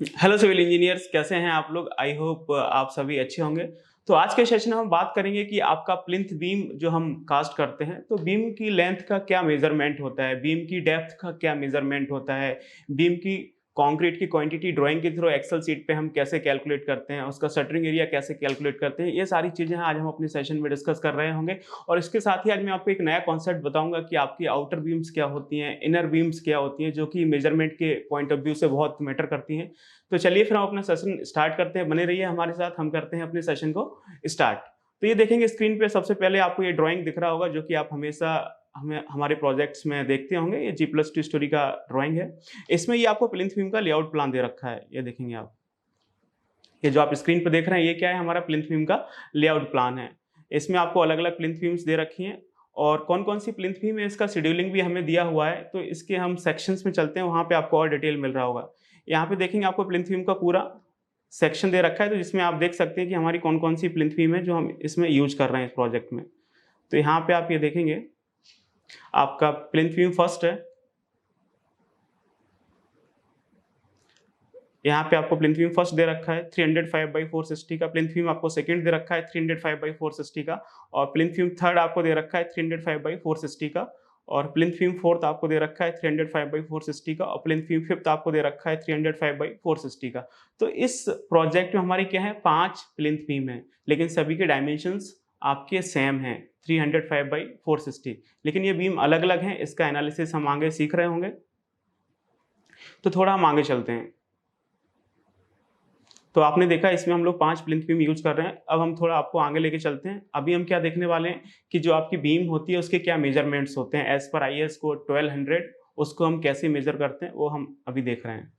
Hello civil engineers, कैसे हैं आप लोग? आई होप आप सभी अच्छे होंगे। तो आज के सेशन में हम बात करेंगे कि आपका प्लिंथ बीम जो हम कास्ट करते हैं, तो बीम की लेंथ का क्या मेजरमेंट होता है, बीम की डेप्थ का क्या मेजरमेंट होता है, बीम की कंक्रीट की क्वांटिटी ड्राइंग के थ्रू एक्सेल सीट पे हम कैसे कैलकुलेट करते हैं, उसका शटरिंग एरिया कैसे कैलकुलेट करते हैं, ये सारी चीजें आज हम अपने सेशन में डिस्कस कर रहे होंगे। और इसके साथ ही आज मैं आपको एक नया कॉन्सेप्ट बताऊंगा कि आपकी आउटर बीम्स क्या होती हैं, इनर बीम्स क्या होती हैं, जो कि मेजरमेंट के पॉइंट ऑफ व्यू से बहुत मैटर करती हैं। तो चलिए फिर हम अपना सेशन स्टार्ट करते हैं। बने रहिए हमारे साथ, हम करते हैं अपने सेशन को स्टार्ट। तो ये देखेंगे स्क्रीन पे, सबसे पहले आपको ये ड्राइंग दिख रहा होगा जो कि आप हमेशा हमें हमारे प्रोजेक्ट्स में देखते होंगे। ये G+2 स्टोरी का ड्राइंग है। इसमें ये आपको प्लिंथ बीम का लेआउट प्लान दे रखा है, ये देखेंगे आप। ये जो आप स्क्रीन पर देख रहे हैं ये क्या है, हमारा प्लिंथ बीम का लेआउट प्लान है। इसमें आपको अलग अलग प्लिंथ बीम्स दे रखी हैं और कौन कौन सी प्लिंथ बीम है इसका शेड्यूलिंग भी हमें दिया हुआ है। तो इसके हम सेक्शंस में चलते हैं, वहां पे आपको और डिटेल मिल रहा होगा। यहाँ पे देखेंगे आपको प्लिंथ बीम का पूरा सेक्शन दे रखा है, तो जिसमें आप देख सकते हैं कि हमारी कौन कौन सी प्लिंथ बीम है जो हम इसमें यूज कर रहे हैं इस प्रोजेक्ट में। तो यहाँ पे आप ये देखेंगे, आपका प्लिंथ बीम फर्स्ट है। यहाँ पे आपको प्लिंथ बीम फर्स्ट दे रखा है 305/460 का। प्लिंथ बीम आपको सेकंड दे रखा है 305/460 का। और प्लिंथ बीम थर्ड आपको दे रखा है 305/460 का। और प्लिंथ बीम फोर्थ आपको दे रखा है 305/460 का। और प्लिंथ बीम फिफ्थ आपको दे रखा है 305/460 का। तो इस प्रोजेक्ट में हमारी क्या है, 5 प्लिंथ बीम है, लेकिन सभी के डायमेंशंस आपके सेम हैं 305/460। लेकिन ये बीम अलग अलग हैं, इसका एनालिसिस हम आगे सीख रहे होंगे। तो थोड़ा हम आगे चलते हैं। तो आपने देखा इसमें हम लोग 5 प्लिंथ बीम यूज कर रहे हैं। अब हम थोड़ा आपको आगे लेके चलते हैं। अभी हम क्या देखने वाले हैं कि जो आपकी बीम होती है उसके क्या मेजरमेंट्स होते हैं एज पर IS कोड 1200, उसको हम कैसे मेजर करते हैं वो हम अभी देख रहे हैं।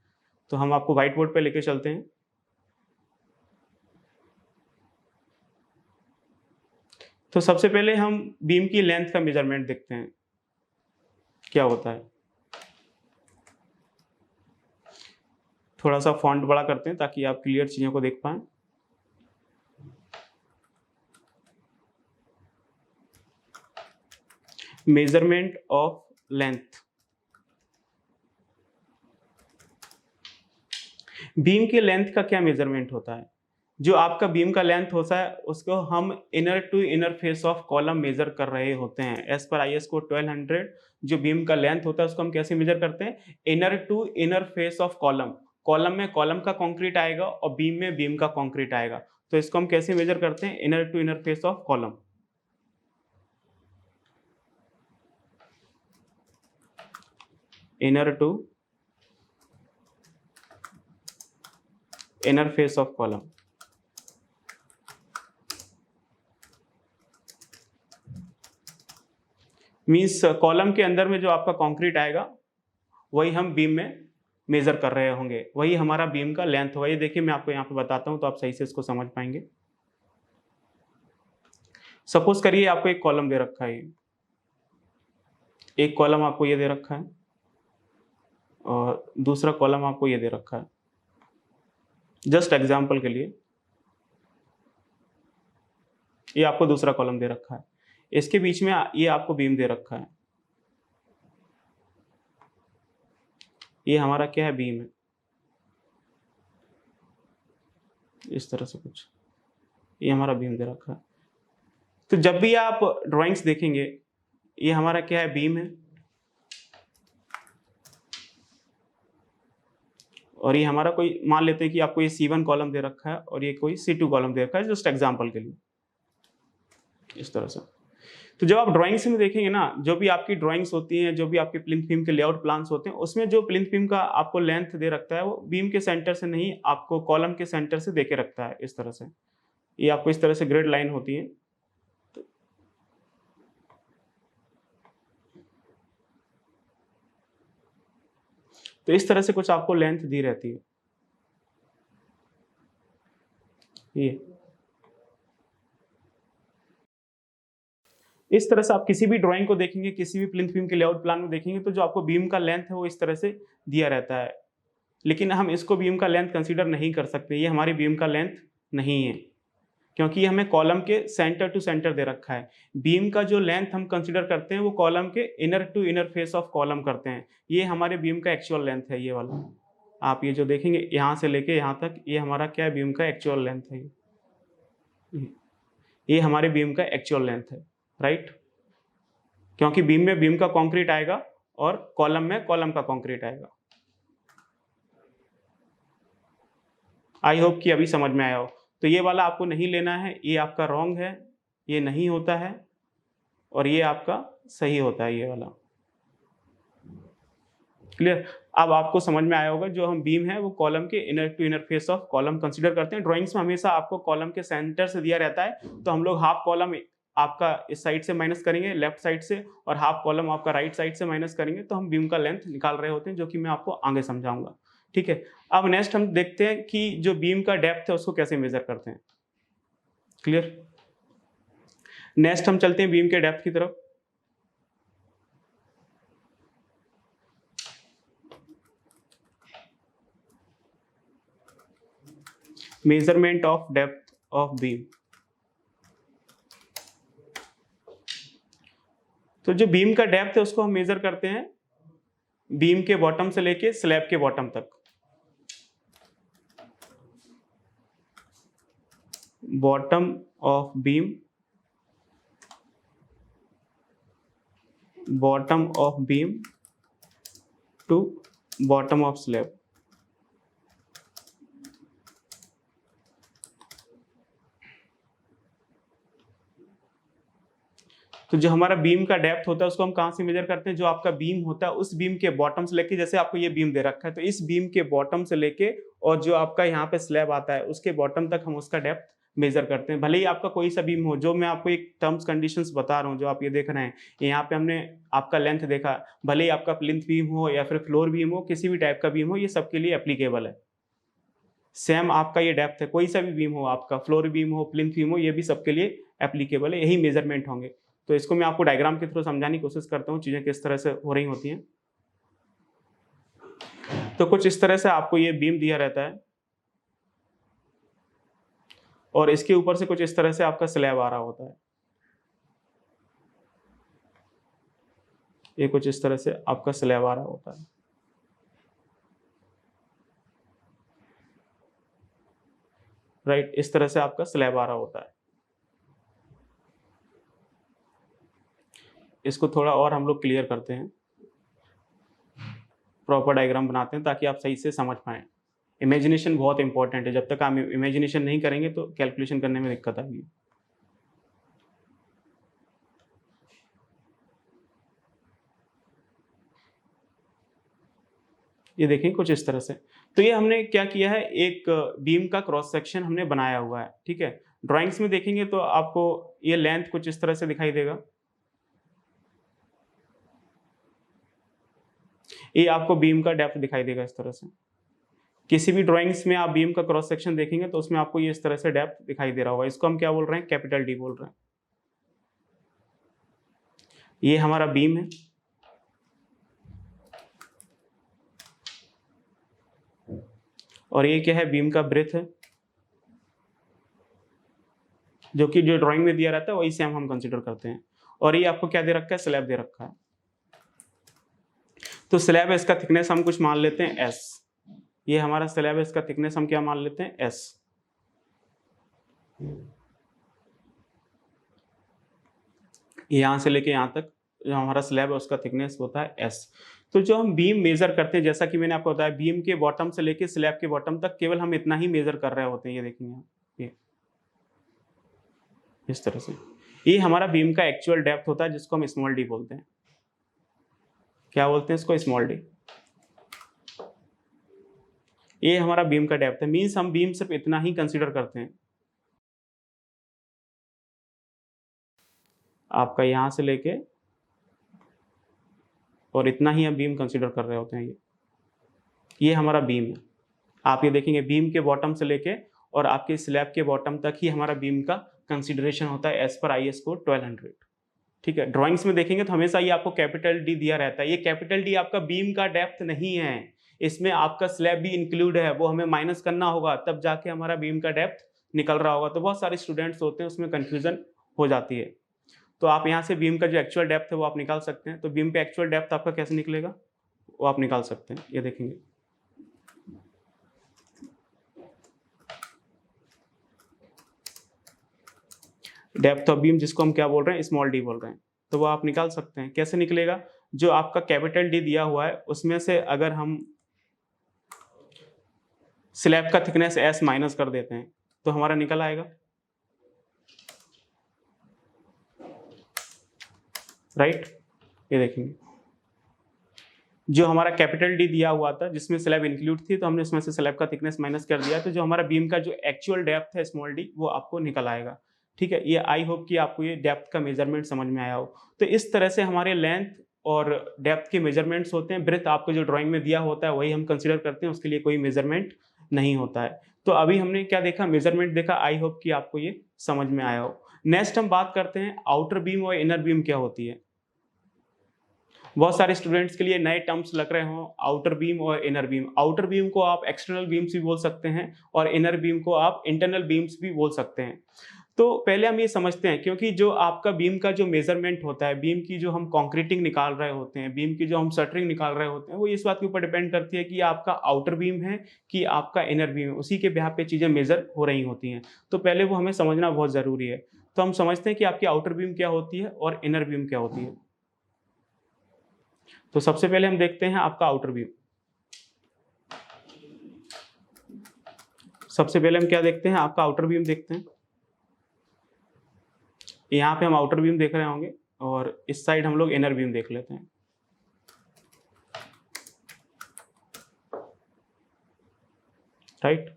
तो हम आपको व्हाइट बोर्ड पे लेके चलते हैं। तो सबसे पहले हम बीम की लेंथ का मेजरमेंट देखते हैं क्या होता है। थोड़ा सा फॉन्ट बड़ा करते हैं ताकि आप क्लियर चीजों को देख पाएं। Measurement of length. बीम के लेंथ का क्या मेजरमेंट होता है? जो आपका बीम का लेंथ होता है उसको हम inner to inner face of column measure कर रहे होते हैं एज पर IS कोड 1200। जो बीम का लेंथ होता है उसको हम कैसे मेजर करते हैं, inner to inner face of column. Column में कॉलम का कंक्रीट आएगा और बीम में बीम का कंक्रीट आएगा। तो इसको हम कैसे मेजर करते हैं, inner to inner face of column. Inner to inner face of column. Means column के अंदर में जो आपका कंक्रीट आएगा वही हम बीम में मेजर कर रहे होंगे, वही हमारा बीम का लेंथ होगा। ये देखिए मैं आपको यहाँ पे बताता हूँ तो आप सही से इसको समझ पाएंगे। सपोज करिए आपको एक कॉलम दे रखा है, एक कॉलम आपको ये दे रखा है और दूसरा कॉलम आपको ये दे रखा है। जस्ट एग्जांपल के लिए ये आपको दूसरा कॉलम दे रखा है, इसके बीच में ये आपको बीम दे रखा है। ये हमारा क्या है, बीम है, इस तरह से कुछ। ये हमारा बीम दे रखा है। तो जब भी आप ड्राइंग्स देखेंगे, ये हमारा क्या है, बीम है। और ये हमारा कोई, मान लेते हैं कि आपको ये C1 कॉलम दे रखा है और ये कोई C2 कॉलम दे रखा है, जस्ट एग्जांपल के लिए, इस तरह से। तो जब आप ड्राइंग्स में देखेंगे ना, जो भी आपकी ड्राइंग्स होती हैं, जो भी आपके प्लिंथ बीम के लेआउट प्लान्स होते हैं, उसमें जो प्लिंथ बीम का आपको लेंथ दे रखता है वो बीम के सेंटर से नहीं, आपको कॉलम के सेंटर से देके रखता है, इस तरह से। ये आपको इस तरह से ग्रिड लाइन होती है। तो इस तरह से कुछ आपको लेंथ दी रहती है। ये इस तरह से आप किसी भी ड्राइंग को देखेंगे, किसी भी प्लिंथ बीम के लेआउट प्लान में देखेंगे, तो जो आपको बीम का लेंथ है वो इस तरह से दिया रहता है। लेकिन हम इसको बीम का लेंथ कंसीडर नहीं कर सकते, ये हमारी बीम का लेंथ नहीं है, क्योंकि ये हमें कॉलम के सेंटर टू सेंटर दे रखा है। बीम का जो लेंथ हम कंसीडर करते हैं वो कॉलम के inner to inner face of column करते हैं। ये हमारे बीम का एक्चुअल लेंथ है, ये वाला। आप ये जो देखेंगे यहाँ से लेके यहाँ तक, ये हमारा क्या है, बीम का एक्चुअल लेंथ है। ये हमारे बीम का एक्चुअल लेंथ है, राइट। क्योंकि बीम में बीम का कंक्रीट आएगा और कॉलम में कॉलम का कंक्रीट आएगा। आई होप कि अभी समझ में आया हो। तो ये वाला आपको नहीं लेना है, ये आपका रॉन्ग है, ये नहीं होता है, और ये आपका सही होता है, ये वाला। क्लियर। अब आपको समझ में आया होगा, जो हम बीम है वो कॉलम के inner to inner face of column consider करते हैं। ड्राइंग्स में हमेशा आपको कॉलम के सेंटर से दिया रहता है, तो हम लोग हाफ कॉलम आपका इस साइड से माइनस करेंगे, लेफ्ट साइड से, और हाफ कॉलम आपका राइट साइड से माइनस करेंगे, तो हम बीम का लेंथ निकाल रहे होते हैं, जो कि मैं आपको आगे समझाऊंगा। ठीक है। अब नेक्स्ट हम देखते हैं कि जो बीम का डेप्थ है उसको कैसे मेजर करते हैं। क्लियर। नेक्स्ट हम चलते हैं बीम के डेप्थ की तरफ। Measurement of depth of beam. तो जो बीम का डेप्थ है उसको हम मेजर करते हैं बीम के बॉटम से लेके स्लैब के बॉटम तक। Bottom of beam, bottom of beam to bottom of slab. तो जो हमारा बीम का डेप्थ होता है उसको हम कहां से मेजर करते हैं, जो आपका बीम होता है उस बीम के बॉटम से लेके, जैसे आपको ये बीम दे रखा है तो इस बीम के बॉटम से लेके और जो आपका यहाँ पे स्लैब आता है उसके बॉटम तक हम उसका डेप्थ मेजर करते हैं। भले ही आपका कोई सा बीम हो, जो मैं आपको एक टर्म्स कंडीशंस बता रहा हूँ, जो आप ये देख रहे हैं, यहाँ पे हमने आपका लेंथ देखा, भले ही आपका प्लिंथ बीम हो या फिर फ्लोर बीम हो, किसी भी टाइप का बीम हो, ये सबके लिए एप्लीकेबल है। सेम आपका ये डेप्थ है, कोई सा भी बीम हो, आपका फ्लोर बीम हो, प्लिंथ बीम हो, ये भी सबके लिए एप्लीकेबल है, यही मेजरमेंट होंगे। तो इसको मैं आपको डायग्राम के थ्रू समझाने की कोशिश करता हूँ, चीजें किस तरह से हो रही होती हैं। तो कुछ इस तरह से आपको ये बीम दिया रहता है और इसके ऊपर से कुछ इस तरह से आपका स्लैब आ रहा होता है। ये कुछ इस तरह से आपका स्लैब आ रहा होता है, राइट। इस तरह से आपका स्लैब आ रहा होता है। इसको थोड़ा और हम लोग क्लियर करते हैं, प्रॉपर डायग्राम बनाते हैं ताकि आप सही से समझ पाएं। इमेजिनेशन बहुत इंपॉर्टेंट है, जब तक आप इमेजिनेशन नहीं करेंगे तो कैलकुलेशन करने में दिक्कत आएगी। ये देखें कुछ इस तरह से। तो ये हमने क्या किया है, एक बीम का क्रॉस सेक्शन हमने बनाया हुआ है, ठीक है। ड्राइंग्स में देखेंगे तो आपको ये लेंथ कुछ इस तरह से दिखाई देगा। ये आपको बीम का डेप्थ दिखाई देगा इस तरह से। किसी भी ड्राइंग्स में आप बीम का क्रॉस सेक्शन देखेंगे तो उसमें आपको ये इस तरह से डेप्थ दिखाई दे रहा होगा। इसको हम क्या बोल रहे हैं, कैपिटल डी बोल रहे हैं। ये हमारा बीम है, और ये क्या है, बीम का ब्रेथ है, जो कि जो ड्राइंग में दिया रहता है वही सेम हम कंसीडर करते हैं। और ये आपको क्या दे रखा है, स्लैब दे रखा है। तो स्लैब है, इसका थिकनेस हम कुछ मान लेते हैं एस। ये हमारा स्लैब है, इसका थिकनेस हम क्या मान लेते हैं, एस। यहां से लेके यहां तक जो हमारा स्लैब है उसका थिकनेस होता है एस। तो जो हम बीम मेजर करते हैं, जैसा कि मैंने आपको बताया, बीम के बॉटम से लेके स्लैब के बॉटम तक केवल हम इतना ही मेजर कर रहे होते हैं। ये देखेंगे ये इस तरह से। ये हमारा बीम का एक्चुअल डेप्थ होता है, जिसको हम स्मॉल डी बोलते हैं। क्या बोलते हैं इसको, स्मॉल डी। ये हमारा बीम का डेप्थ है, मीन्स हम बीम सिर्फ इतना ही कंसीडर करते हैं। आपका यहां से लेके और इतना ही हम बीम कंसीडर कर रहे होते हैं। ये हमारा बीम है। आप ये देखेंगे बीम के बॉटम से लेके और आपके स्लैब के बॉटम तक ही हमारा बीम का कंसीडरेशन होता है एज पर IS कोड 1200। ठीक है। ड्राइंग्स में देखेंगे तो हमेशा ये आपको कैपिटल डी दिया रहता है। ये कैपिटल डी आपका बीम का डेप्थ नहीं है, इसमें आपका स्लैब भी इंक्लूड है, वो हमें माइनस करना होगा तब जाके हमारा बीम का डेप्थ निकल रहा होगा। तो बहुत सारे स्टूडेंट्स होते हैं, उसमें कंफ्यूजन हो जाती है। तो आप यहाँ से बीम का जो एक्चुअल डेप्थ है वो आप निकाल सकते हैं। तो बीम पे एक्चुअल डेप्थ आपका कैसे निकलेगा वो आप निकाल सकते हैं। ये देखेंगे डेप्थ ऑफ बीम जिसको हम क्या बोल रहे हैं, स्मॉल डी बोल रहे हैं, तो वो आप निकाल सकते हैं। कैसे निकलेगा, जो आपका कैपिटल डी दिया हुआ है उसमें से अगर हम स्लैब का थिकनेस एस माइनस कर देते हैं तो हमारा निकल आएगा, राइट। ये देखेंगे जो हमारा कैपिटल डी दिया हुआ था जिसमें स्लैब इंक्लूड थी, तो हमने उसमें से स्लैब का थिकनेस माइनस कर दिया, तो जो हमारा बीम का जो एक्चुअल डेप्थ है स्मॉल डी वो आपको निकल आएगा। ठीक है, ये आई होप कि आपको ये डेप्थ का मेजरमेंट समझ में आया हो। तो इस तरह से हमारे लेंथ और डेप्थ के मेजरमेंट्स होते हैं। ब्रेथ आपको जो ड्राइंग में दिया होता है वही हम कंसिडर करते हैं, उसके लिए कोई मेजरमेंट नहीं होता है। तो अभी हमने क्या देखा, मेजरमेंट देखा। आई होप कि आपको ये समझ में आया हो। नेक्स्ट हम बात करते हैं आउटर बीम और इनर बीम क्या होती है। बहुत सारे स्टूडेंट्स के लिए नए टर्म्स लग रहे हो, आउटर बीम और इनर बीम। आउटर बीम को आप एक्सटर्नल बीम्स भी बोल सकते हैं और इनर बीम को आप इंटरनल बीम्स भी बोल सकते हैं। तो पहले हम ये समझते हैं, क्योंकि जो आपका बीम का जो मेजरमेंट होता है, बीम की जो हम कंक्रीटिंग निकाल रहे होते हैं, बीम की जो हम शटरिंग निकाल रहे होते हैं, वो इस बात के ऊपर डिपेंड करती है कि आपका आउटर बीम है कि आपका इनर बीम है। उसी के बेहाव पे चीजें मेजर हो रही होती हैं, तो पहले वो हमें समझना बहुत जरूरी है। तो हम समझते हैं कि आपकी आउटर बीम क्या होती है और इनर बीम क्या होती है। तो सबसे पहले हम देखते हैं आपका आउटर बीम। सबसे पहले हम क्या देखते हैं, आपका आउटर बीम देखते हैं। यहाँ पे हम आउटर बीम देख रहे होंगे और इस साइड हम लोग इनर बीम देख लेते हैं, राइट।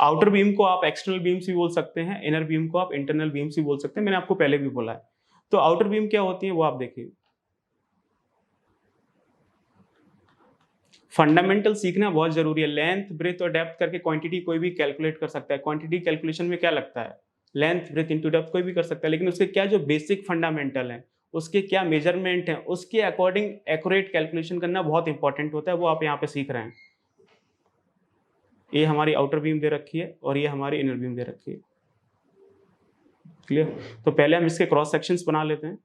आउटर बीम को आप एक्सटर्नल बीम्स भी बोल सकते हैं, इनर बीम को आप इंटरनल बीम्स भी बोल सकते हैं, मैंने आपको पहले भी बोला है। तो आउटर बीम क्या होती है वो आप देखिए। फंडामेंटल सीखना बहुत जरूरी है। लेंथ, ब्रेथ और डेप्थ करके क्वांटिटी कोई भी कैलकुलेट कर सकता है। क्वांटिटी कैलकुलेशन में क्या लगता है, लेंथ, ब्रेथ इनटू डेप्थ कोई भी कर सकता है, लेकिन उसके क्या जो बेसिक फंडामेंटल है, उसके क्या मेजरमेंट है, उसके अकॉर्डिंग एक्यूरेट कैलकुलेशन करना बहुत इंपॉर्टेंट होता है। वो आप यहाँ पे सीख रहे हैं। ये हमारी आउटर बीम दे रखी है और ये हमारी इनर बीम दे रखी है, क्लियर। तो पहले हम इसके क्रॉस सेक्शंस बना लेते हैं।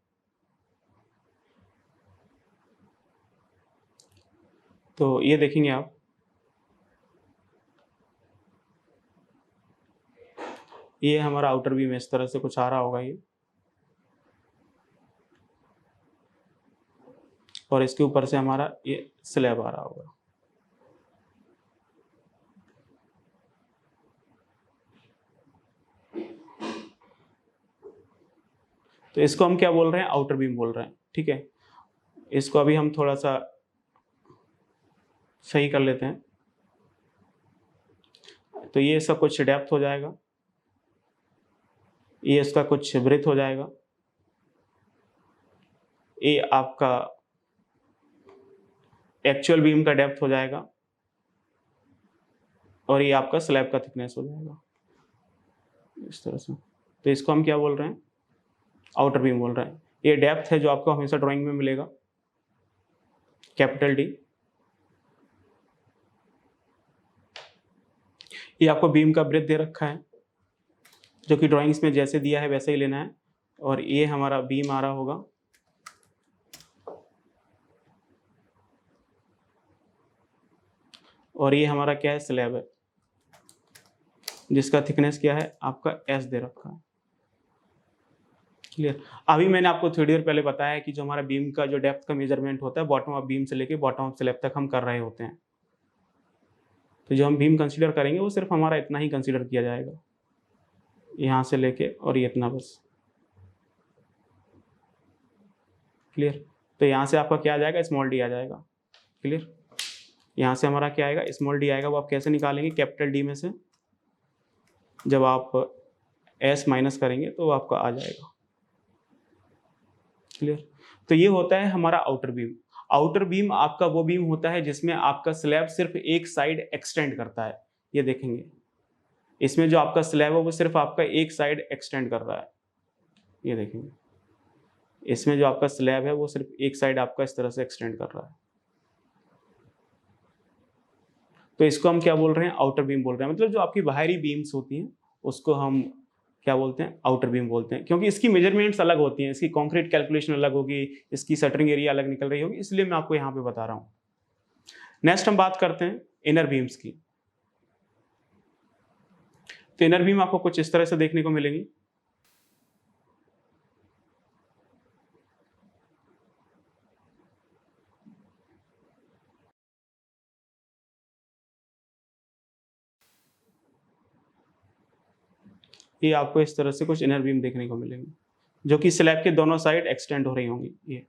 तो ये देखेंगे आप, ये हमारा आउटर बीम इस तरह से कुछ आ रहा होगा ये, और इसके ऊपर से हमारा ये स्लैब आ रहा होगा। तो इसको हम क्या बोल रहे हैं, आउटर बीम बोल रहे हैं, ठीक है। इसको अभी हम थोड़ा सा सही कर लेते हैं। तो ये इसका कुछ डेप्थ हो जाएगा, ये इसका कुछ ब्रेथ हो जाएगा, ये आपका एक्चुअल बीम का डेप्थ हो जाएगा, और ये आपका स्लैब का थिकनेस हो जाएगा इस तरह से। तो इसको हम क्या बोल रहे हैं, आउटर बीम बोल रहे हैं। ये डेप्थ है जो आपको हमेशा ड्राइंग में मिलेगा, कैपिटल डी। ये आपको बीम का ब्रेथ दे रखा है, जो कि ड्राइंग्स में जैसे दिया है वैसे ही लेना है। और ये हमारा बीम आ रहा होगा, और ये हमारा क्या है, स्लैब है, जिसका थिकनेस क्या है, आपका एस दे रखा है, क्लियर। अभी मैंने आपको थोड़ी देर पहले बताया कि जो हमारा बीम का जो डेप्थ का मेजरमेंट होता है, बॉटम ऑफ बीम से लेके बॉटम ऑफ स्लैब तक हम कर रहे होते हैं। तो जो हम बीम कंसीडर करेंगे वो सिर्फ हमारा इतना ही कंसीडर किया जाएगा, यहाँ से लेके और ये इतना, बस, क्लियर। तो यहाँ से आपका क्या आ जाएगा, स्मॉल डी आ जाएगा, क्लियर। यहाँ से हमारा क्या आएगा, स्मॉल डी आएगा। वो आप कैसे निकालेंगे, कैपिटल डी में से जब आप एस माइनस करेंगे तो वो आपका आ जाएगा, क्लियर। तो ये होता है हमारा आउटर बीम। आउटर बीम आपका वो बीम होता है जिसमें आपका स्लैब सिर्फ एक साइड एक्सटेंड करता है। ये देखेंगे, इसमें जो आपका स्लैब है वो सिर्फ आपका एक साइड एक्सटेंड कर रहा है। ये देखेंगे, इसमें जो आपका स्लैब है वो सिर्फ एक साइड आपका इस तरह से एक्सटेंड कर रहा है। तो इसको हम क्या बोल रहे हैं, आउटर बीम बोल रहे हैं। मतलब जो आपकी बाहरी बीम्स होती हैं उसको हम क्या बोलते हैं, आउटर बीम बोलते हैं, क्योंकि इसकी मेजरमेंट्स अलग होती हैं, इसकी कंक्रीट कैलकुलेशन अलग होगी, इसकी शटरिंग एरिया अलग निकल रही होगी, इसलिए मैं आपको यहाँ पे बता रहा हूँ। नेक्स्ट हम बात करते हैं इनर बीम्स की। तो इनर बीम आपको कुछ इस तरह से देखने को मिलेंगी। ये आपको इस तरह से कुछ इनर बीम देखने को मिलेंगे, जो कि स्लैब के दोनों साइड एक्सटेंड हो रही होंगी ये।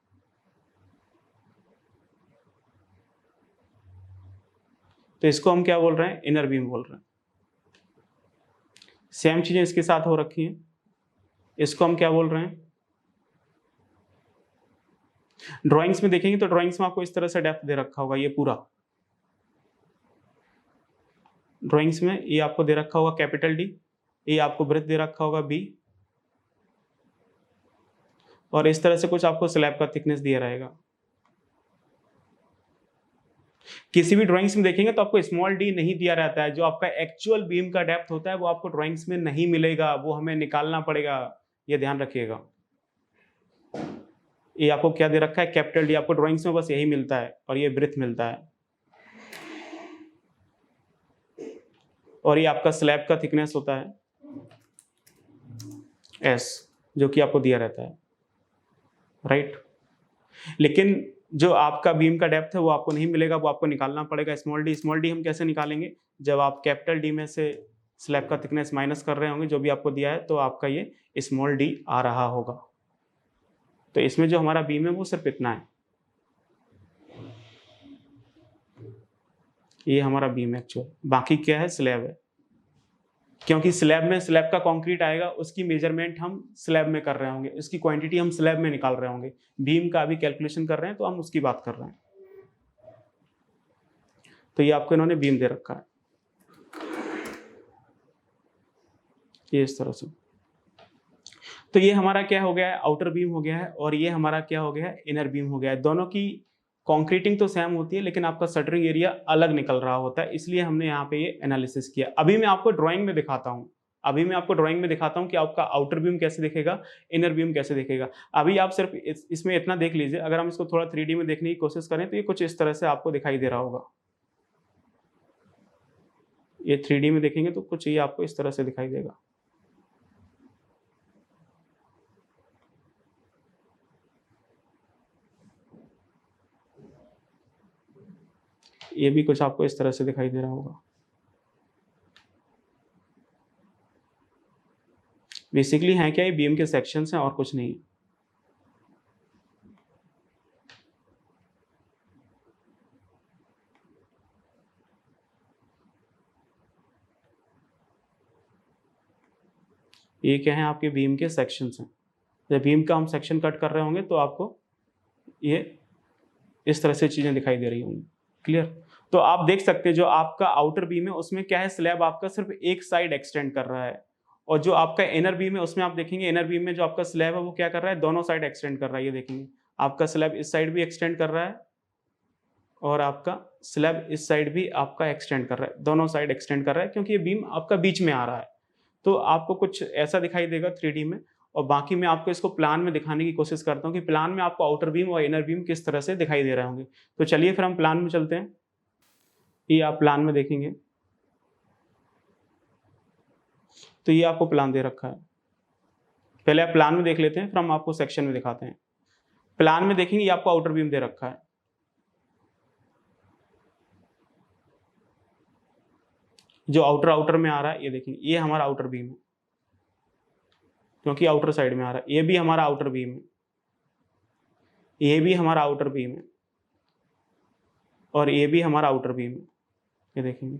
तो इसको हम क्या बोल रहे हैं, इनर बीम बोल रहे हैं। सेम चीजें इसके साथ हो रखी हैं, इसको हम क्या बोल रहे हैं। ड्राइंग्स में देखेंगे तो ड्राइंग्स में आपको इस तरह से डेप्थ दे रखा होगा, ये पूरा ड्राइंग्स में ये आपको दे रखा होगा कैपिटल डी, ये आपको ब्रेथ दे रखा होगा बी, और इस तरह से कुछ आपको स्लैब का थिकनेस दिया रहेगा। किसी भी ड्राइंग्स में देखेंगे तो आपको स्मॉल डी नहीं दिया रहता है, जो आपका एक्चुअल बीम का डेप्थ होता है वो आपको ड्राइंग्स में नहीं मिलेगा, वो हमें निकालना पड़ेगा, ये ध्यान रखिएगा। ये आपको क्या दे रखा है, कैपिटल डी, आपको ड्राइंग्स में बस यही मिलता है, और ये ब्रेथ मिलता है, और ये आपका स्लैब का थिकनेस होता है एस, जो कि आपको दिया रहता है, राइट। लेकिन जो आपका बीम का डेप्थ है वो आपको नहीं मिलेगा, वो आपको निकालना पड़ेगा स्मॉल डी। स्मॉल डी हम कैसे निकालेंगे, जब आप कैपिटल डी में से स्लैब का थिकनेस माइनस कर रहे होंगे जो भी आपको दिया है, तो आपका ये स्मॉल डी आ रहा होगा। तो इसमें जो हमारा बीम है वो सिर्फ इतना है, ये हमारा बीम एक्चुअल, बाकी क्या है, स्लैब है। क्योंकि स्लैब में स्लैब का कंक्रीट आएगा, उसकी मेजरमेंट हम स्लैब में कर रहे होंगे, उसकी क्वांटिटी हम स्लैब में निकाल रहे होंगे, बीम का अभी कैलकुलेशन कर रहे हैं तो हम उसकी बात कर रहे हैं। तो ये आपको इन्होंने बीम दे रखा है ये इस तरह से। तो ये हमारा क्या हो गया है, आउटर बीम हो गया है, और ये हमारा क्या हो गया है, इनर बीम हो गया है। दोनों की कंक्रीटिंग तो सेम होती है, लेकिन आपका शटरिंग एरिया अलग निकल रहा होता है, इसलिए हमने यहाँ पे ये एनालिसिस किया। अभी मैं आपको ड्राइंग में दिखाता हूँ, कि आपका आउटर बीम कैसे दिखेगा, इनर बीम कैसे दिखेगा। अभी आप सिर्फ इसमें इतना देख लीजिए, अगर हम इसको थोड़ा 3D में देखने की कोशिश करें तो ये कुछ इस तरह से आपको दिखाई दे रहा होगा। ये 3D में देखेंगे तो कुछ ये आपको इस तरह से दिखाई देगा। ये भी कुछ आपको इस तरह से दिखाई दे रहा होगा। बेसिकली है क्या, ये बीम के सेक्शंस हैं और कुछ नहीं। ये क्या है, आपके बीम के सेक्शंस हैं। जब बीम का हम सेक्शन कट कर रहे होंगे तो आपको ये इस तरह से चीजें दिखाई दे रही होंगी। क्लियर। तो आप देख सकते हैं जो आपका आउटर बीम है उसमें क्या है, स्लैब आपका सिर्फ एक साइड एक्सटेंड कर रहा है, और जो आपका इनर बीम है उसमें आप देखेंगे इनर बीम में जो आपका स्लैब है वो क्या कर रहा है, दोनों साइड एक्सटेंड कर रहा है। ये देखेंगे आपका स्लैब इस साइड भी एक्सटेंड कर रहा है, और आपका स्लैब इस साइड भी आपका एक्सटेंड कर रहा है, दोनों साइड एक्सटेंड कर रहा है, क्योंकि ये बीम आपका बीच में आ रहा है। तो आपको कुछ ऐसा दिखाई देगा 3D में। और बाकी मैं आपको इसको प्लान में दिखाने की कोशिश करता हूँ कि प्लान में आपको आउटर बीम और इनर बीम किस तरह से दिखाई दे रहे होंगे। तो चलिए फिर हम प्लान में चलते हैं। ये आप प्लान में देखेंगे तो ये आपको प्लान दे रखा है। पहले आप प्लान में देख लेते हैं, फिर हम आपको सेक्शन में दिखाते हैं। प्लान में देखेंगे ये आपको आउटर बीम दे रखा है, जो आउटर में आ रहा है। ये देखेंगे ये हमारा आउटर बीम है, क्योंकि आउटर साइड में आ रहा है। ये भी हमारा आउटर बीम है, ये भी हमारा आउटर बीम है, और ये भी हमारा आउटर बीम है। ये देखेंगे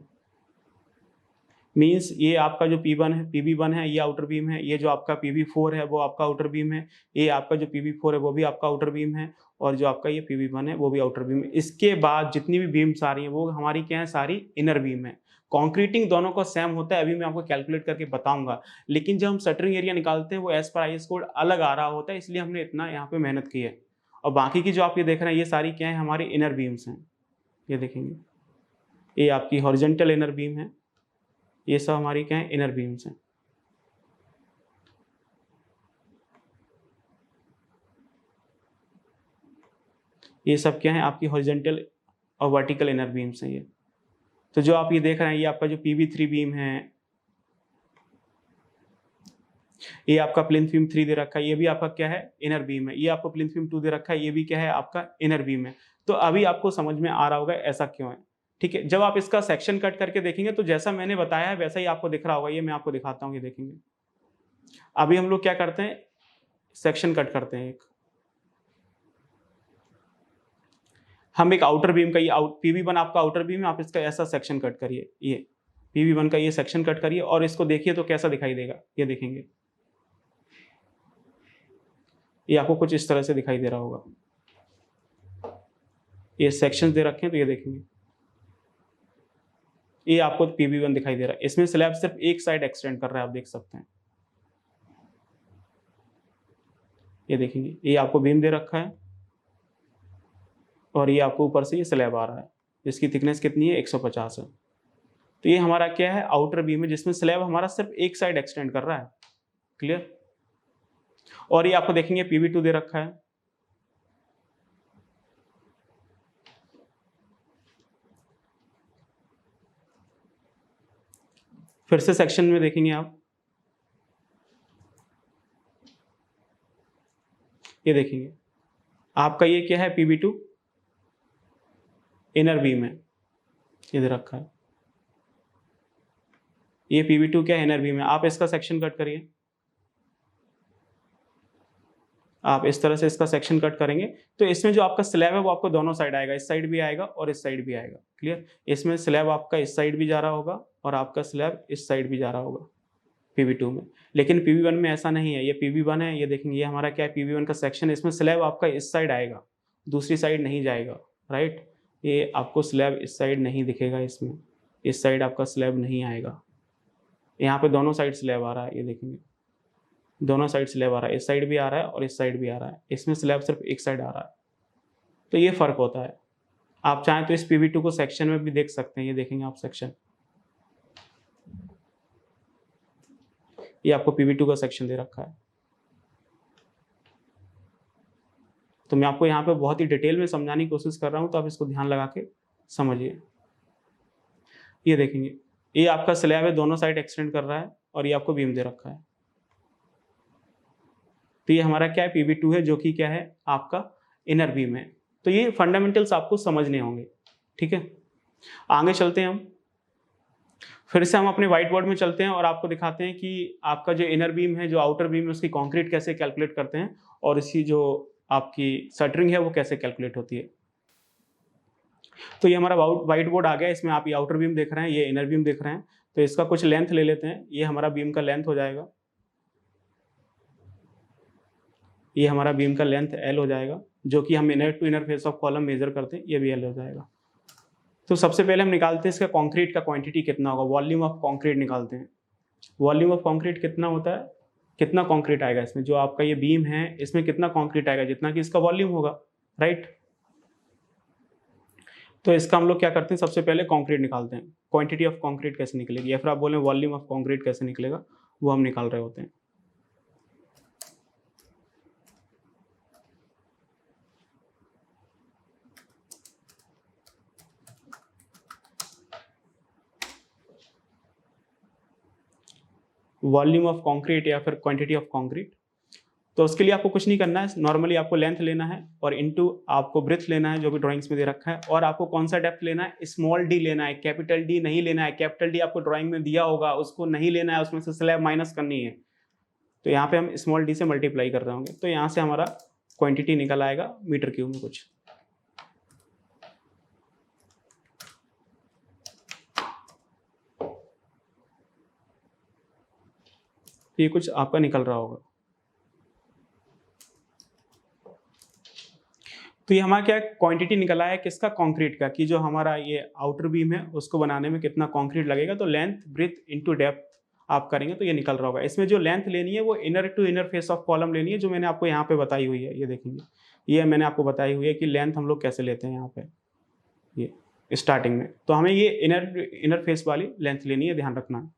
मीन्स ये आपका जो P1 है, PB1 है, ये आउटर बीम है। ये जो आपका PB4 है वो आपका आउटर बीम है। ये आपका जो PB4 है वो भी आपका आउटर बीम है, और जो आपका ये PB1 है वो भी आउटर बीम है। इसके बाद जितनी भी बीम्स आ रही हैं वो हमारी क्या है, सारी इनर बीम है। कॉन्क्रीटिंग दोनों का सेम होता है, अभी मैं आपको कैलकुलेट करके बताऊंगा, लेकिन जब हम शटरिंग एरिया निकालते हैं वो एज पर IS कोड अलग आ रहा होता है, इसलिए हमने इतना यहाँ पे मेहनत की है। और बाकी की जो आप ये देख रहे हैं ये सारी क्या है, हमारी इनर बीम्स हैं। ये देखेंगे ये आपकी हॉरिजॉन्टल इनर बीम है, ये सब हमारी क्या है, इनर बीम्स हैं। ये सब क्या है, आपकी हॉरिजॉन्टल और वर्टिकल इनर बीम्स हैं ये। तो जो आप ये देख रहे हैं ये आपका जो PB3 बीम है, ये आपका प्लिंथ बीम 3 दे रखा है, ये भी आपका क्या है, इनर बीम है। ये आपको प्लिंथ बीम 2 दे रखा है, ये भी क्या है, आपका इनर बीम है। तो अभी आपको समझ में आ रहा होगा ऐसा क्यों है। ठीक है, जब आप इसका सेक्शन कट करके देखेंगे तो जैसा मैंने बताया है वैसा ही आपको दिख रहा होगा। ये मैं आपको दिखाता हूँ, ये देखेंगे अभी हम लोग क्या करते हैं, सेक्शन कट करते हैं। हम एक आउटर बीम का, ये PV1 आपका आउटर बीम है, आप इसका ऐसा सेक्शन कट करिए, ये PV1 का ये सेक्शन कट करिए और इसको देखिए तो कैसा दिखाई देगा, ये देखेंगे, ये आपको कुछ इस तरह से दिखाई दे रहा होगा। ये सेक्शंस दे रखे हैं तो ये देखेंगे, ये आपको PV1 दिखाई दे रहा है। इसमें स्लैब सिर्फ एक साइड एक्सटेंड कर रहा है, आप देख सकते हैं, ये देखेंगे, ये आपको बीम दे रखा है और ये आपको ऊपर से ये स्लैब आ रहा है, जिसकी थिकनेस कितनी है, 150 है। तो ये हमारा क्या है, आउटर बीम है, जिसमें स्लैब हमारा सिर्फ एक साइड एक्सटेंड कर रहा है। क्लियर? और ये आपको देखेंगे PV2 दे रखा है, फिर से सेक्शन में देखेंगे आप, ये देखेंगे आपका ये क्या है, PV2 इनर बीम है, ये दे रखा है, ये PV2 क्या है, इनर बीम है। आप इसका सेक्शन कट करिए, आप इस तरह से इसका सेक्शन कट करेंगे तो इसमें जो आपका स्लैब है वो आपको दोनों साइड आएगा, इस साइड भी आएगा और इस साइड भी आएगा। क्लियर? इसमें स्लैब आपका इस साइड भी जा रहा होगा और आपका स्लैब इस साइड भी जा रहा होगा PV2 में। लेकिन PV1 में ऐसा नहीं है, ये PV1 है, ये देखेंगे, ये हमारा क्या है, PV1 का सेक्शन है, इसमें स्लैब आपका इस साइड आएगा, दूसरी साइड नहीं जाएगा। राइट? ये आपको स्लैब इस साइड नहीं दिखेगा, इसमें इस साइड आपका स्लैब नहीं आएगा, यहाँ पे दोनों साइड स्लैब आ रहा है, ये देखेंगे, दोनों साइड स्लैब आ रहा है, इस साइड भी आ रहा है और इस साइड भी आ रहा है, इसमें स्लैब सिर्फ एक साइड आ रहा है। तो ये फर्क होता है। आप चाहें तो इस PV2 को सेक्शन में भी देख सकते हैं, ये देखेंगे आप सेक्शन, ये आपको PV2 का सेक्शन दे रखा है। तो मैं आपको यहाँ पे बहुत ही डिटेल में समझाने की कोशिश कर रहा हूँ, तो आप इसको ध्यान लगा के समझिए। ये देखेंगे, ये आपका स्लैब है, दोनों साइड एक्सटेंड कर रहा है और ये आपको बीम दे रखा है। तो ये हमारा क्या है, PV2 है, जो कि क्या है, आपका इनर बीम है। तो ये फंडामेंटल्स आपको समझने होंगे। ठीक है, आगे चलते हैं हम, फिर से हम अपने व्हाइट बोर्ड में चलते हैं और आपको दिखाते हैं कि आपका जो इनर बीम है, जो आउटर बीम है, उसकी कंक्रीट कैसे कैलकुलेट करते हैं और इसकी जो आपकी शटरिंग है वो कैसे कैलकुलेट होती है। तो ये हमारा व्हाइट बोर्ड आ गया, इसमें आप ये आउटर बीम देख रहे हैं, ये इनर बीम देख रहे हैं। तो इसका कुछ लेंथ ले लेते हैं, ये हमारा बीम का लेंथ हो जाएगा, ये हमारा बीम का लेंथ L हो जाएगा, जो कि हम inner to inner face of column measure करते हैं, ये भी L हो जाएगा। तो सबसे पहले हम निकालते हैं इसका कंक्रीट का क्वांटिटी कितना होगा, वॉल्यूम ऑफ कंक्रीट निकालते हैं। वॉल्यूम ऑफ कंक्रीट कितना होता है, कितना कंक्रीट आएगा इसमें, जो आपका ये बीम है इसमें कितना कंक्रीट आएगा, जितना कि इसका वॉल्यूम होगा। राइट? तो इसका हम लोग क्या करते हैं, सबसे पहले कंक्रीट निकालते हैं। क्वांटिटी ऑफ कंक्रीट कैसे निकलेगी, या फिर आप बोलें वॉल्यूम ऑफ कंक्रीट कैसे निकलेगा, वो हम निकाल रहे होते हैं। वॉल्यूम ऑफ कंक्रीट या फिर क्वांटिटी ऑफ कंक्रीट, तो उसके लिए आपको कुछ नहीं करना है, नॉर्मली आपको लेंथ लेना है और इनटू आपको ब्रेथ लेना है, जो भी ड्राइंग्स में दे रखा है, और आपको कौन सा डेप्थ लेना है, स्मॉल d लेना है, कैपिटल D नहीं लेना है। कैपिटल D आपको ड्राइंग में दिया होगा, उसको नहीं लेना है, उसमें से स्लैब माइनस करनी है। तो यहाँ पे हम स्मॉल d से मल्टीप्लाई कर रहे होंगे, तो यहाँ से हमारा क्वांटिटी निकल आएगा मीटर क्यूब में कुछ। ये कुछ आपका निकल रहा होगा। तो ये हमारा क्या क्वांटिटी निकला है किसका, कंक्रीट का, कि जो हमारा ये आउटर बीम है उसको बनाने में कितना कंक्रीट लगेगा। तो लेंथ ब्रेथ इनटू डेप्थ आप करेंगे तो ये निकल रहा होगा। इसमें जो लेंथ लेनी है वो inner to inner face of column लेनी है, जो मैंने आपको यहाँ पे बताई हुई है। ये देखेंगे, ये मैंने आपको बताई हुई है कि लेंथ हम लोग कैसे लेते हैं यहाँ पे, ये स्टार्टिंग में। तो हमें ये इनर फेस वाली लेंथ लेनी है, ध्यान रखना है।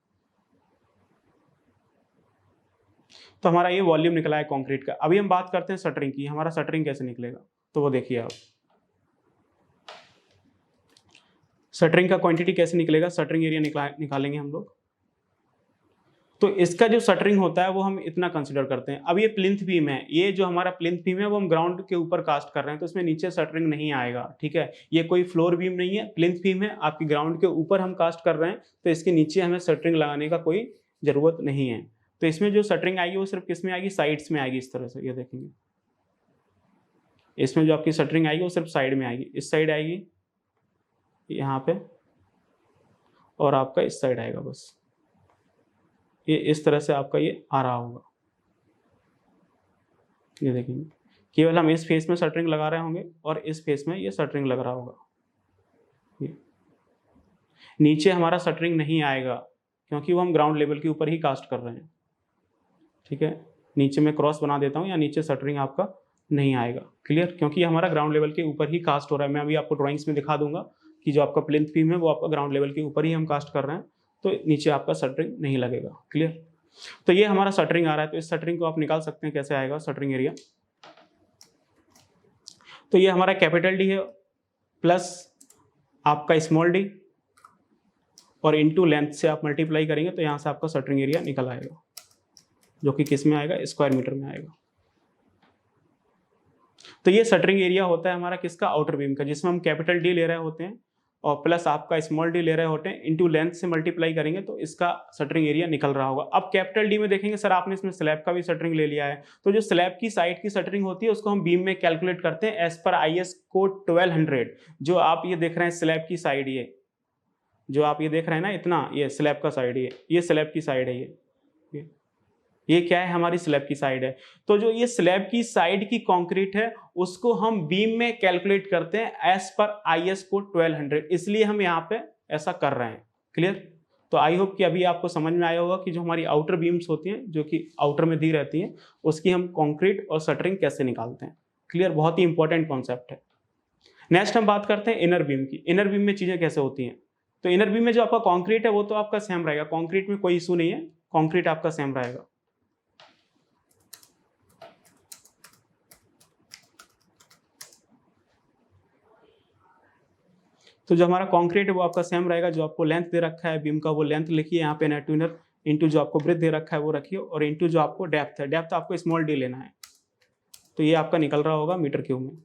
तो हमारा ये वॉल्यूम निकला है कंक्रीट का। अभी हम बात करते हैं शटरिंग की, हमारा शटरिंग कैसे निकलेगा, तो वो देखिए आप। शटरिंग का क्वांटिटी कैसे निकलेगा, शटरिंग एरिया निकालेंगे हम लोग। तो इसका जो शटरिंग होता है वो हम इतना कंसिडर करते हैं। अब ये प्लिंथ बीम है, ये जो हमारा प्लिंथ बीम है वो हम ग्राउंड के ऊपर कास्ट कर रहे हैं, तो इसमें नीचे शटरिंग नहीं आएगा। ठीक है, ये कोई फ्लोर बीम नहीं है, प्लिंथ बीम है, आपकी ग्राउंड के ऊपर हम कास्ट कर रहे हैं, तो इसके नीचे हमें शटरिंग लगाने का कोई जरूरत नहीं है। तो इसमें जो शटरिंग आएगी वो सिर्फ किस में आएगी, साइड्स में आएगी, इस तरह से ये देखेंगे। इसमें जो आपकी शटरिंग आएगी वो सिर्फ साइड में आएगी, इस साइड आएगी यहाँ पे, और आपका इस साइड आएगा, बस ये इस तरह से आपका ये आ रहा होगा। ये देखेंगे केवल हम इस फेस में शटरिंग लगा रहे होंगे और इस फेस में ये शटरिंग लग रहा होगा। ये नीचे हमारा शटरिंग नहीं आएगा क्योंकि वो हम ग्राउंड लेवल के ऊपर ही कास्ट कर रहे हैं, ठीक है। नीचे मैं क्रॉस बना देता हूँ, या नीचे शटरिंग आपका नहीं आएगा, क्लियर, क्योंकि हमारा ग्राउंड लेवल के ऊपर ही कास्ट हो रहा है। मैं अभी आपको ड्राइंग्स में दिखा दूंगा कि जो आपका प्लिंथ बीम है वो आपका ग्राउंड लेवल के ऊपर ही हम कास्ट कर रहे हैं, तो नीचे आपका शटरिंग नहीं लगेगा, क्लियर। तो ये हमारा शटरिंग आ रहा है, तो इस शटरिंग को आप निकाल सकते हैं, कैसे आएगा शटरिंग एरिया। तो ये हमारा कैपिटल डी है प्लस आपका स्मॉल डी, और इनटू लेंथ से आप मल्टीप्लाई करेंगे तो यहाँ से आपका शटरिंग एरिया निकल आएगा, जो कि किस में आएगा, स्क्वायर मीटर में आएगा। तो ये शटरिंग एरिया होता है हमारा किसका, आउटर बीम का, जिसमें हम कैपिटल डी ले रहे होते हैं और प्लस आपका स्मॉल डी ले रहे होते हैं, इनटू लेंथ से मल्टीप्लाई करेंगे तो इसका शटरिंग एरिया निकल रहा होगा। अब कैपिटल डी में देखेंगे सर आपने इसमें स्लैब का भी शटरिंग ले लिया है, तो जो स्लैब की साइड की शटरिंग होती है उसको हम बीम में कैलकुलेट करते हैं एज पर IS कोड 1200। जो आप ये देख रहे हैं स्लैब की साइड, ये जो आप ये देख रहे हैं ना इतना, ये स्लैब का साइड, ये स्लैब की साइड है, ये क्या है, हमारी स्लैब की साइड है। तो जो ये स्लैब की साइड की कंक्रीट है उसको हम बीम में कैलकुलेट करते हैं एज पर IS कोड 1200, इसलिए हम यहाँ पे ऐसा कर रहे हैं, क्लियर। तो आई होप कि अभी आपको समझ में आया होगा कि जो हमारी आउटर बीम्स होती हैं जो कि आउटर में दी रहती हैं उसकी हम कंक्रीट और शटरिंग कैसे निकालते हैं, क्लियर। बहुत ही इंपॉर्टेंट कॉन्सेप्ट है। नेक्स्ट हम बात करते हैं इनर बीम की। इनर बीम में चीजें कैसे होती हैं, तो इनर बीम में जो आपका कंक्रीट है वो तो आपका सेम रहेगा, कंक्रीट में कोई इशू नहीं है, कंक्रीट आपका सेम रहेगा। तो जो हमारा कंक्रीट है वो आपका सेम रहेगा, जो आपको लेंथ दे रखा है बीम का वो लेंथ लिखिए यहाँ पे नेट टू इनर, इंटू जो आपको ब्रेथ दे रखा है वो रखिए, और इंटू जो आपको डेप्थ है, डेप्थ आपको स्मॉल डी लेना है, तो ये आपका निकल रहा होगा मीटर क्यूब में,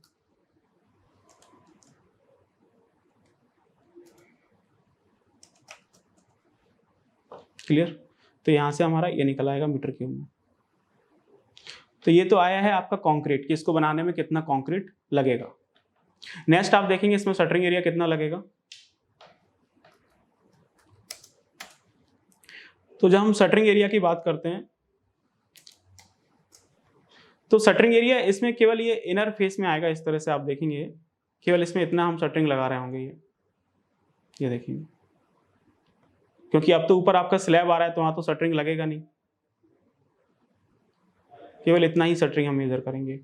क्लियर। तो यहाँ से हमारा ये निकल आएगा मीटर क्यूब में। तो ये तो आया है आपका कंक्रीट कि इसको बनाने में कितना कंक्रीट लगेगा। नेक्स्ट आप देखेंगे इसमें शटरिंग एरिया कितना लगेगा। तो जब हम शटरिंग एरिया की बात करते हैं तो शटरिंग एरिया इसमें केवल ये इनर फेस में आएगा, इस तरह से आप देखेंगे केवल इसमें इतना हम शटरिंग लगा रहे होंगे, ये देखेंगे, क्योंकि अब तो ऊपर आपका स्लैब आ रहा है तो वहां तो शटरिंग लगेगा नहीं, केवल इतना ही शटरिंग हम मेजर करेंगे,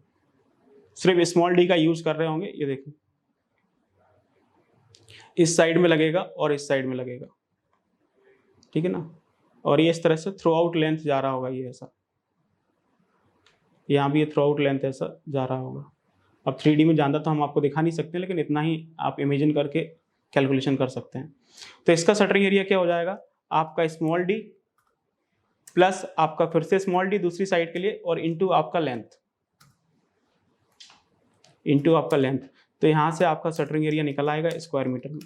सिर्फ स्मॉल डी का यूज कर रहे होंगे। ये देखिए इस साइड में लगेगा और इस साइड में लगेगा, ठीक है ना, और ये इस तरह से थ्रू आउट लेंथ जा रहा होगा, ये ऐसा, यहाँ भी ये थ्रू आउट लेंथ ऐसा जा रहा होगा। अब 3D में जानता तो हम आपको दिखा नहीं सकते, लेकिन इतना ही आप इमेजिन करके कैलकुलेशन कर सकते हैं। तो इसका शटरिंग एरिया क्या हो जाएगा, आपका स्मॉल डी प्लस आपका फिर से स्मॉल डी दूसरी साइड के लिए, और इंटू आपका लेंथ, इंटू आपका लेंथ, तो यहाँ से आपका शटरिंग एरिया निकल आएगा स्क्वायर मीटर में।